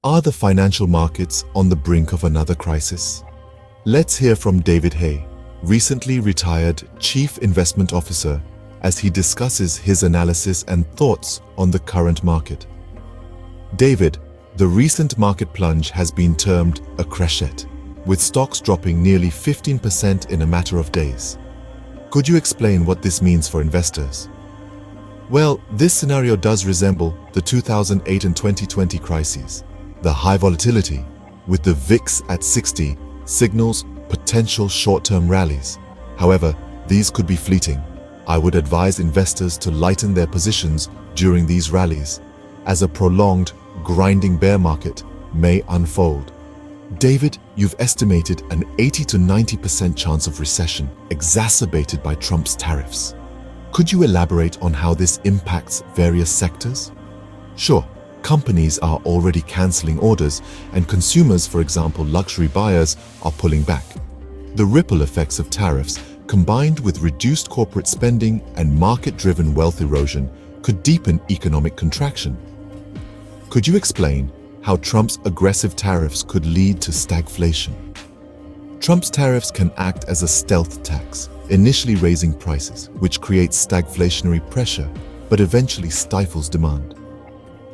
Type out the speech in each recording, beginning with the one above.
Are the financial markets on the brink of another crisis? Let's hear from David Hay, recently retired Chief Investment Officer, as he discusses his analysis and thoughts on the current market. David, the recent market plunge has been termed a crashette, with stocks dropping nearly 15% in a matter of days. Could you explain what this means for investors? Well, this scenario does resemble the 2008 and 2020 crises. The high volatility, with the VIX at 60, signals potential short-term rallies. However, these could be fleeting. I would advise investors to lighten their positions during these rallies, as a prolonged, grinding bear market may unfold. David, you've estimated an 80 to 90% chance of recession, exacerbated by Trump's tariffs. Could you elaborate on how this impacts various sectors? Sure. Companies are already canceling orders, and consumers, for example luxury buyers, are pulling back. The ripple effects of tariffs, combined with reduced corporate spending and market-driven wealth erosion, could deepen economic contraction. Could you explain how Trump's aggressive tariffs could lead to stagflation? Trump's tariffs can act as a stealth tax, initially raising prices, which creates stagflationary pressure, but eventually stifles demand.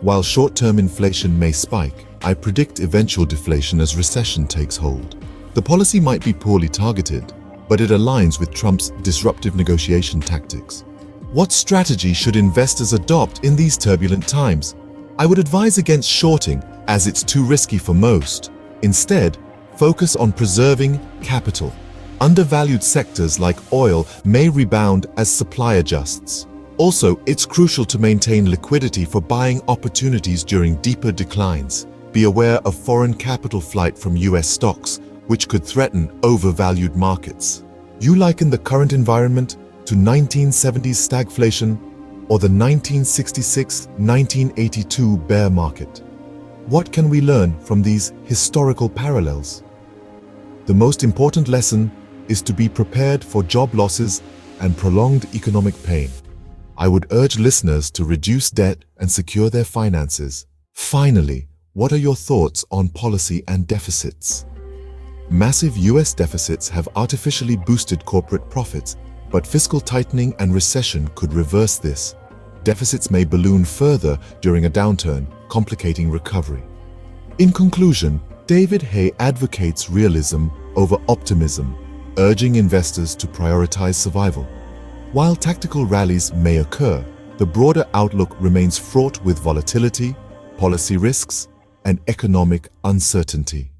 While short-term inflation may spike, I predict eventual deflation as recession takes hold. The policy might be poorly targeted, but it aligns with Trump's disruptive negotiation tactics. What strategy should investors adopt in these turbulent times? I would advise against shorting, as it's too risky for most. Instead, focus on preserving capital. Undervalued sectors like oil may rebound as supply adjusts. Also, it's crucial to maintain liquidity for buying opportunities during deeper declines. Be aware of foreign capital flight from US stocks, which could threaten overvalued markets. You liken the current environment to 1970s stagflation or the 1966-1982 bear market. What can we learn from these historical parallels? The most important lesson is to be prepared for job losses and prolonged economic pain. I would urge listeners to reduce debt and secure their finances. Finally, what are your thoughts on policy and deficits? Massive US deficits have artificially boosted corporate profits, but fiscal tightening and recession could reverse this. Deficits may balloon further during a downturn, complicating recovery. In conclusion, David Hay advocates realism over optimism, urging investors to prioritize survival. While tactical rallies may occur, the broader outlook remains fraught with volatility, policy risks, and economic uncertainty.